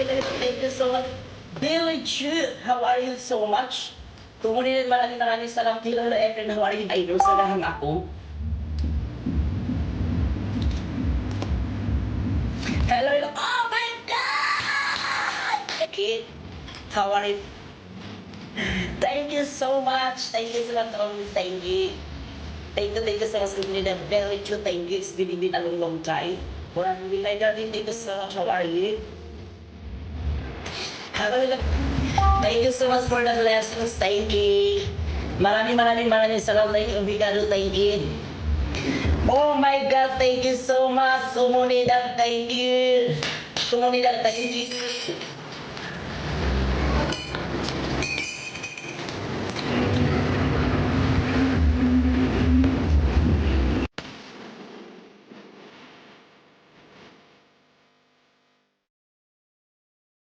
Thank you so much. Billy Chu, how are you so much? Tumunin maraming salamat kilo na Efren, how are you? Idol sa lahang ako. Hello, hello. Oh my God! Kid, how are you? Thank you so much. Thank you so much. Thank you. Thank you so much. Billy Chu, thank you. It's been a long time. Maraming thank you so much. How are you? Thank you so much for the lessons. Thank you. Maraming salamat. Obrigado, thank you. Oh my God, thank you so much. Comunidad, thank you. Comunidad, thank you.